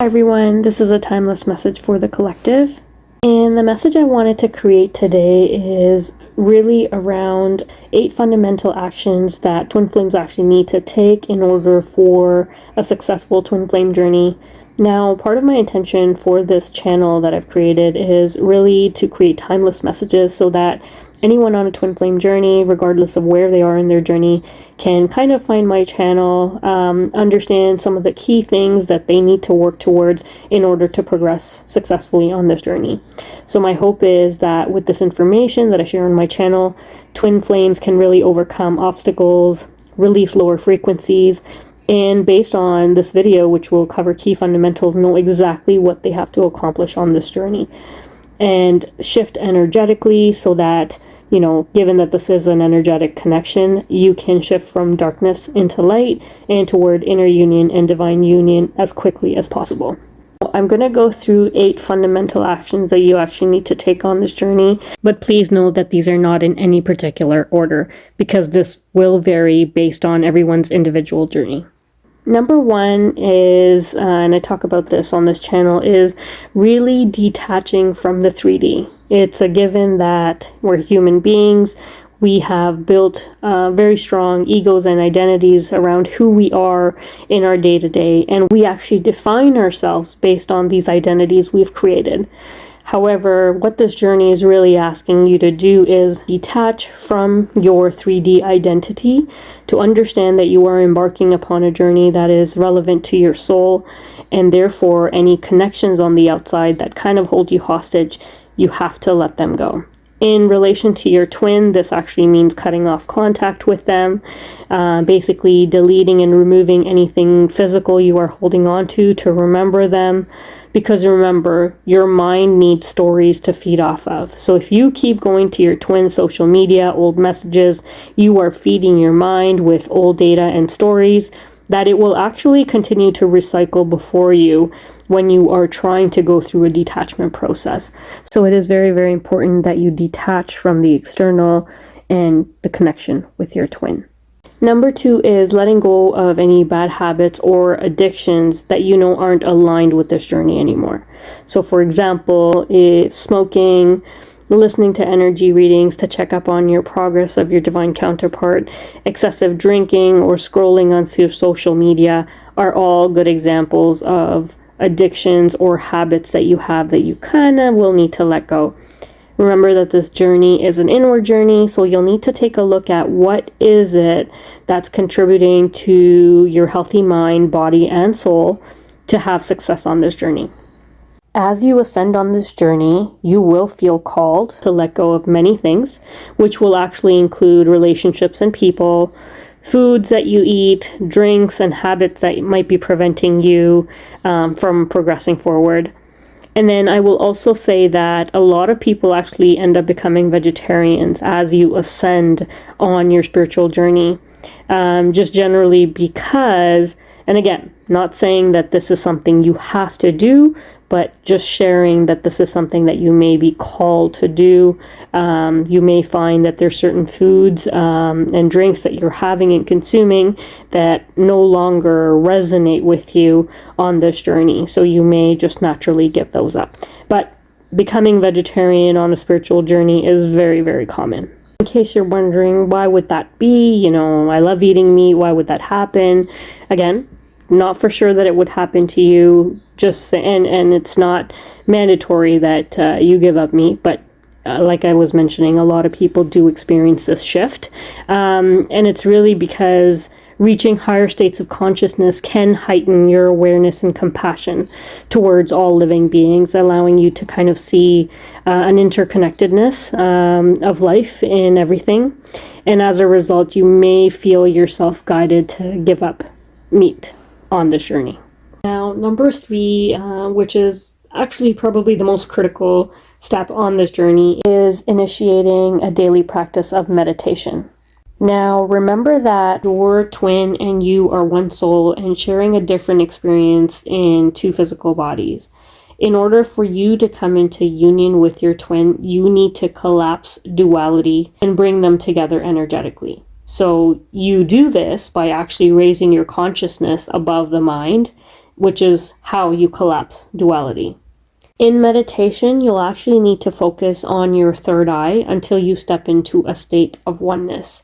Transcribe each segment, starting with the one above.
Hi everyone, this is a timeless message for the collective. And the message I wanted to create today is really around 8 fundamental actions that twin flames actually need to take in order for a successful twin flame journey. Now, part of my intention for this channel that I've created is really to create timeless messages so that anyone on a twin flame journey, regardless of where they are in their journey, can kind of find my channel, understand some of the key things that they need to work towards in order to progress successfully on this journey. So my hope is that with this information that I share on my channel, twin flames can really overcome obstacles, release lower frequencies, and based on this video, which will cover key fundamentals, know exactly what they have to accomplish on this journey and shift energetically so that, given that this is an energetic connection, you can shift from darkness into light and toward inner union and divine union as quickly as possible. I'm going to go through 8 fundamental actions that you actually need to take on this journey, but please know that these are not in any particular order because this will vary based on everyone's individual journey. Number 1 is, and I talk about this on this channel, is really detaching from the 3D. It's a given that we're human beings. We have built very strong egos and identities around who we are in our day-to-day, and we actually define ourselves based on these identities we've created. However, what this journey is really asking you to do is detach from your 3D identity to understand that you are embarking upon a journey that is relevant to your soul, and therefore any connections on the outside that kind of hold you hostage, you have to let them go. In relation to your twin, this actually means cutting off contact with them, basically deleting and removing anything physical you are holding on to remember them. Because remember, your mind needs stories to feed off of. So if you keep going to your twin social media, old messages, you are feeding your mind with old data and stories that it will actually continue to recycle before you when you are trying to go through a detachment process. So it is very, very important that you detach from the external and the connection with your twin. Number 2 is letting go of any bad habits or addictions that aren't aligned with this journey anymore. So for example, if smoking, listening to energy readings to check up on your progress of your divine counterpart, excessive drinking, or scrolling onto social media are all good examples of addictions or habits that you have that you kind of will need to let go. Remember that this journey is an inward journey, so you'll need to take a look at what is it that's contributing to your healthy mind, body, and soul to have success on this journey. As you ascend on this journey, you will feel called to let go of many things, which will actually include relationships and people, foods that you eat, drinks, and habits that might be preventing you from progressing forward. And then I will also say that a lot of people actually end up becoming vegetarians as you ascend on your spiritual journey. Just generally because, and again, not saying that this is something you have to do, but just sharing that this is something that you may be called to do. You may find that there's certain foods and drinks that you're having and consuming that no longer resonate with you on this journey. So you may just naturally give those up. But becoming vegetarian on a spiritual journey is very, very common. In case you're wondering, why would that be? I love eating meat. Why would that happen? Again, not for sure that it would happen to you, and it's not mandatory that you give up meat, but like I was mentioning, a lot of people do experience this shift, and it's really because reaching higher states of consciousness can heighten your awareness and compassion towards all living beings, allowing you to kind of see an interconnectedness of life in everything, and as a result, you may feel yourself guided to give up meat on this journey. Now, number 3, which is actually probably the most critical step on this journey, is initiating a daily practice of meditation. Now, remember that your twin and you are one soul and sharing a different experience in 2 physical bodies. In order for you to come into union with your twin, you need to collapse duality and bring them together energetically. So you do this by actually raising your consciousness above the mind which is how you collapse duality. In meditation, you'll actually need to focus on your third eye until you step into a state of oneness.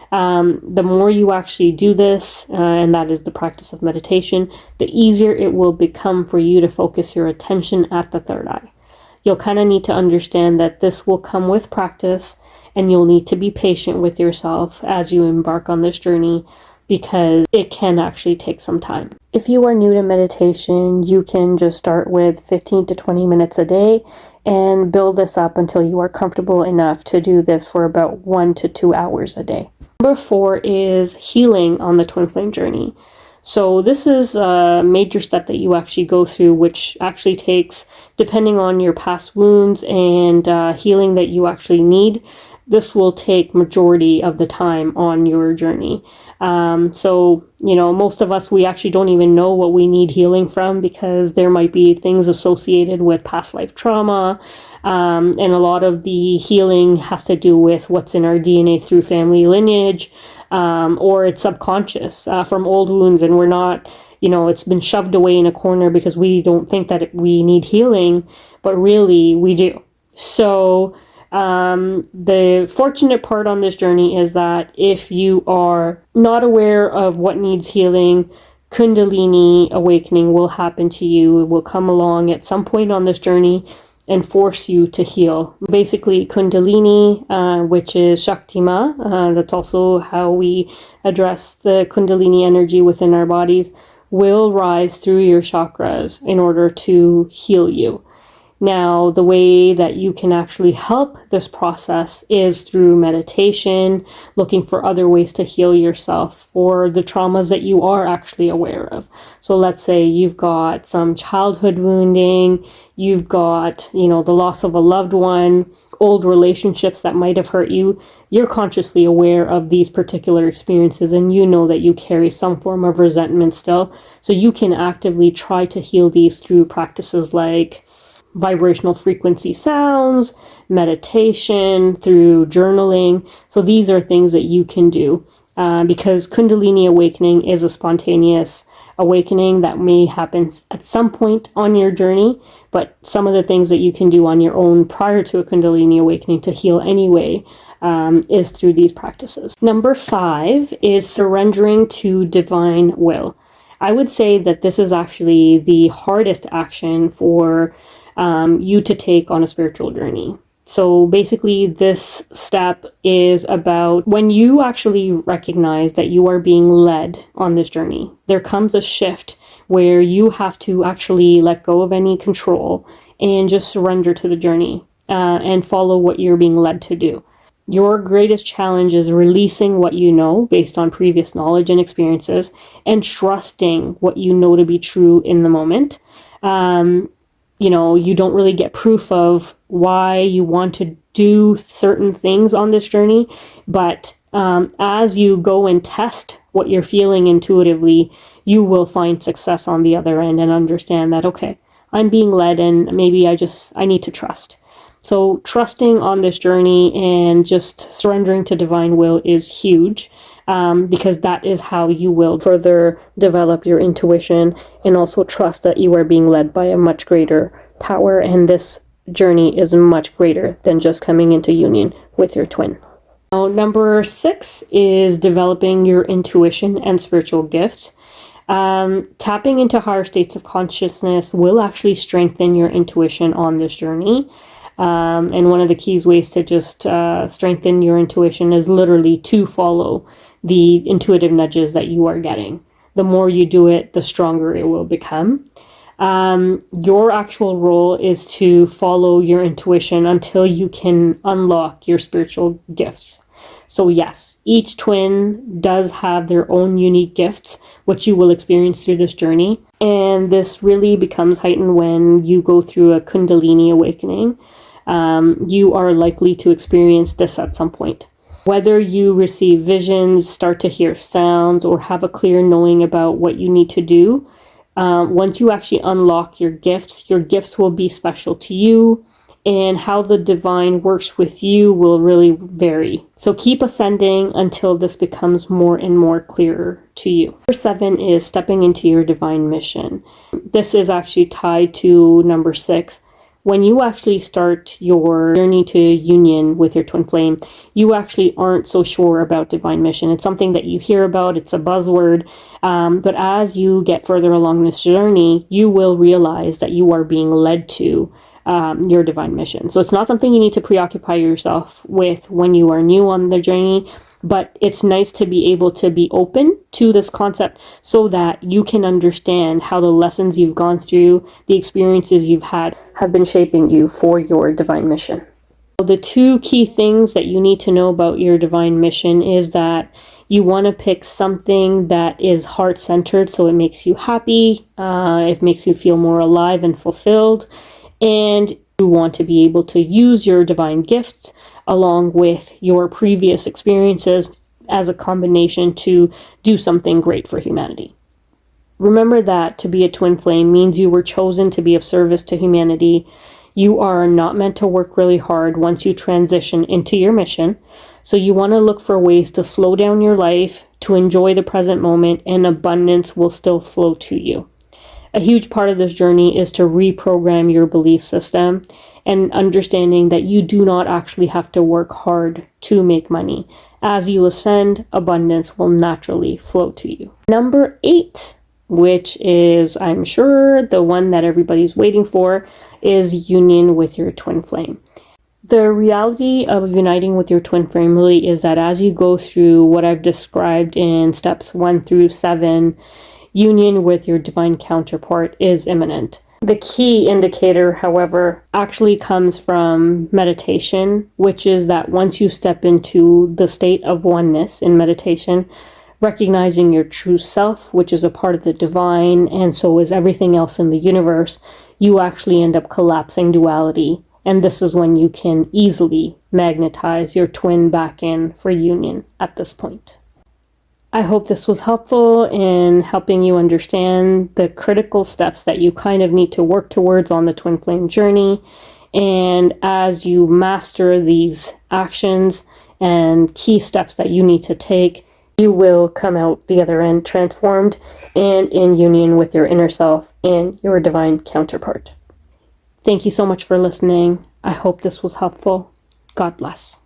The more you actually do this, and that is the practice of meditation, the easier it will become for you to focus your attention at the third eye. You'll kind of need to understand that this will come with practice, and you'll need to be patient with yourself as you embark on this journey, because it can actually take some time. If you are new to meditation, you can just start with 15 to 20 minutes a day and build this up until you are comfortable enough to do this for about 1 to 2 hours a day. Number 4 is healing on the twin flame journey. So this is a major step that you actually go through, which actually takes, depending on your past wounds and healing that you actually need, this will take majority of the time on your journey. So, most of us, we actually don't even know what we need healing from, because there might be things associated with past life trauma. And a lot of the healing has to do with what's in our DNA through family lineage, or it's subconscious from old wounds. And we're not, it's been shoved away in a corner because we don't think that we need healing, but really we do. So the fortunate part on this journey is that if you are not aware of what needs healing, Kundalini awakening will happen to you. It will come along at some point on this journey and force you to heal. Basically, Kundalini, which is Shaktima, that's also how we address the Kundalini energy within our bodies, will rise through your chakras in order to heal you. Now, the way that you can actually help this process is through meditation, looking for other ways to heal yourself for the traumas that you are actually aware of. So let's say you've got some childhood wounding, you've got, the loss of a loved one, old relationships that might have hurt you. You're consciously aware of these particular experiences, and you know that you carry some form of resentment still. So you can actively try to heal these through practices like vibrational frequency sounds, meditation, through journaling. So these are things that you can do because Kundalini awakening is a spontaneous awakening that may happen at some point on your journey, but some of the things that you can do on your own prior to a Kundalini awakening to heal anyway is through these practices. Number 5 is surrendering to divine will. I would say that this is actually the hardest action for you to take on a spiritual journey. So basically, this step is about when you actually recognize that you are being led on this journey. There comes a shift where you have to actually let go of any control and just surrender to the journey and follow what you're being led to do. Your greatest challenge is releasing what you know based on previous knowledge and experiences and trusting what you know to be true in the moment. You don't really get proof of why you want to do certain things on this journey, but as you go and test what you're feeling intuitively, you will find success on the other end and understand that, okay, I'm being led and maybe I need to trust. So trusting on this journey and just surrendering to divine will is huge. Because that is how you will further develop your intuition and also trust that you are being led by a much greater power, and this journey is much greater than just coming into union with your twin. Now, number 6 is developing your intuition and spiritual gifts. Tapping into higher states of consciousness will actually strengthen your intuition on this journey. And one of the keys ways to just strengthen your intuition is literally to follow the intuitive nudges that you are getting. The more you do it, the stronger it will become. Your actual role is to follow your intuition until you can unlock your spiritual gifts. So yes, each twin does have their own unique gifts, which you will experience through this journey. And this really becomes heightened when you go through a Kundalini awakening. You are likely to experience this at some point. Whether you receive visions, start to hear sounds, or have a clear knowing about what you need to do, once you actually unlock your gifts will be special to you, and how the divine works with you will really vary. So keep ascending until this becomes more and more clearer to you. Number 7 is stepping into your divine mission. This is actually tied to number 6. When you actually start your journey to union with your twin flame, you actually aren't so sure about divine mission. It's something that you hear about, it's a buzzword, but as you get further along this journey, you will realize that you are being led to your divine mission. So it's not something you need to preoccupy yourself with when you are new on the journey, but it's nice to be able to be open to this concept so that you can understand how the lessons you've gone through, the experiences you've had, have been shaping you for your divine mission. The 2 key things that you need to know about your divine mission is that you want to pick something that is heart-centered, so it makes you happy, it makes you feel more alive and fulfilled, and you want to be able to use your divine gifts along with your previous experiences as a combination to do something great for humanity. Remember that to be a twin flame means you were chosen to be of service to humanity. You are not meant to work really hard once you transition into your mission. So you want to look for ways to slow down your life, to enjoy the present moment, and abundance will still flow to you. A huge part of this journey is to reprogram your belief system and understanding that you do not actually have to work hard to make money. As you ascend, abundance will naturally flow to you. Number 8, which is, I'm sure, the one that everybody's waiting for, is union with your twin flame. The reality of uniting with your twin flame really is that as you go through what I've described in steps 1 through 7, union with your divine counterpart is imminent. The key indicator, however, actually comes from meditation, which is that once you step into the state of oneness in meditation, recognizing your true self, which is a part of the divine, and so is everything else in the universe, you actually end up collapsing duality. And this is when you can easily magnetize your twin back in for union at this point. I hope this was helpful in helping you understand the critical steps that you kind of need to work towards on the twin flame journey. And as you master these actions and key steps that you need to take, you will come out the other end transformed and in union with your inner self and your divine counterpart. Thank you so much for listening. I hope this was helpful. God bless.